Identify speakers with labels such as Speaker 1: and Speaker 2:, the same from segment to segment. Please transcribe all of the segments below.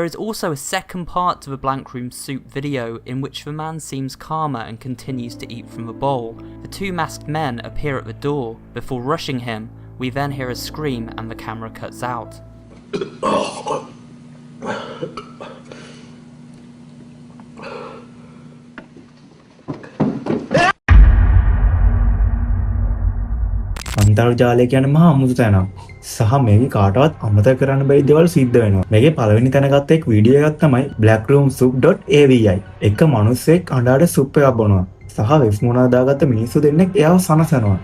Speaker 1: There is also a second part to the Blank Room Soup video in which the man seems calmer and continues to eat from the bowl. The two masked men appear at the door. Before rushing him, we then hear a scream and the camera cuts out.
Speaker 2: අන්තර්ජාලය කියන්නේ මහා අමුතු තැනක්. සහ මේකේ කාටවත් අමතක කරන්න බැරි දේවල් සිද්ධ වෙනවා. මේකේ පළවෙනි තැන ගත්ත එක් වීඩියෝ එකක් තමයි blackroomsoup.avi. එක මිනිස්සෙක් අඬාට සුප් එකක් බොනවා. සහ වෙස් මොනවා දාගත්ත මිනිස්සු දෙන්නෙක් එයාව සනසනවා.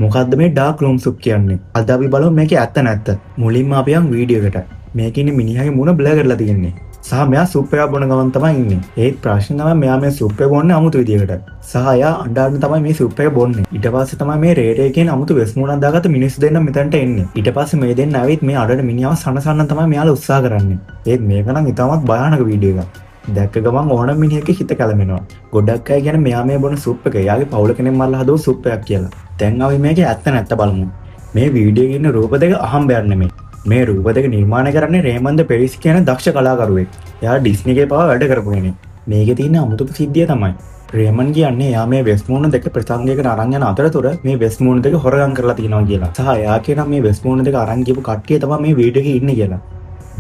Speaker 2: මොකද්ද මේ dark room soup කියන්නේ? අද අපි බලමු මේකේ ඇත්ත නැත්ත. මුලින්ම අපි යන් වීඩියෝ එකට. මේකේ ඉන්නේ මිනිහාගේ මුණ බ්ලර් කරලා තියෙන්නේ. සහ මෙයා සුප් එකක් බොන ගමන් තමයි ඉන්නේ. ඒත් ප්‍රශ්නේ තමයි මෙයා මේ සුප් එක බොන්නේ අමුතු විදියකට. සහ එයා අඬාගෙන තමයි මේ සුප් එක බොන්නේ. ඊට පස්සේ තමයි මේ රේඩේ කියන අමුතු වෙස් මුණක් දාගත්ත මිනිස්සු දෙන්න මෙතනට එන්නේ. ඊට පස්සේ මේ දෙන්න ඇවිත් මේ අඬන මිනිහව සනසන්න තමයි මෙයාලා උත්සාහ කරන්නේ. ඒත් මේක නම් ඉතාමත් භයානක වීඩියෝ එකක්. දැක්ක ගමන් ඕනම මිනිහෙක්ගේ හිත කැළඹෙනවා. ගොඩක් අය කියන්නේ මෙයා මේ බොන සුප් එක එයාගේ පවුල කෙනෙක් මරලා හදපු සුප් එකක් කියලා. දැන් අපි මේකේ ඇත්ත නැත්ත බලමු. මේ වීඩියෝ එකේ ඉන්න රූප දෙක අහම්බයක් නෙමෙයි. මේ රූප දෙක නිර්මාණය කරන්නේ රේමන්ද පෙරිස් කියන දක්ෂ කලාකරුවෙක්. එයා ඩිස්නිගේ පවා වැඩ කරපු කෙනෙක්. මේකේ තියෙන අමුතුම සිද්ධිය තමයි රේමන් කියන්නේ එයා මේ වෙස් මූණ දෙක ප්‍රසංගයකට අරන් යන අතරතුර මේ වෙස් මූණ දෙක හොරගම් කරලා තියෙනවා කියලා. සහ එයා කියන මේ වෙස් මූණ දෙක අරන් ගියපු කට්ටිය තමයි මේ වීඩියෝ එකේ ඉන්නේ කියලා.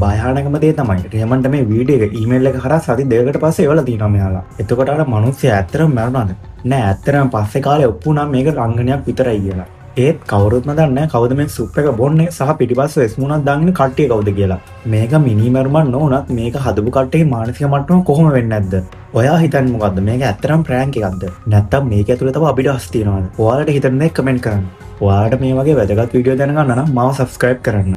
Speaker 2: භයානකම දේ තමයි රේමන්ට මේ වීඩියෝ එක ඊමේල් එක කරා සති දෙකකට පස්සේ එවලා තියෙනවා මෙයාලා. එතකොට අර මිනිස්සයා ඇත්තටම මැරුණාද? නෑ ඇත්තටම පස්සේ කාලේ ඔප්පු වුණා මේක රංගනයක් විතරයි කියලා. ඒත් කවුරුත්ම දන්නේ නැහැ කවුද මේ සුප් එක බොන්නේ සහ පිටිපස්සේ වෙස් මුණක් දාගෙන කට්ටිය කවුද කියලා. මේක මිනි මර්මන් නොවුනත් මේක හදපු කට්ටියගේ මානසික මට්ටම කොහොම වෙන්නේ නැද්ද? ඔයා හිතන්නේ මොකද්ද? මේක ඇත්තටම ප්‍රෑන්ක් එකක්ද? නැත්නම් මේක ඇතුලේ තව අපිට අස් තියනවද? ඔයාලට හිතන දේ කමෙන්ට් කරන්න. ඔයාලට මේ වගේ වැදගත් වීඩියෝ දැනගන්න නම් මාව subscribe කරන්න.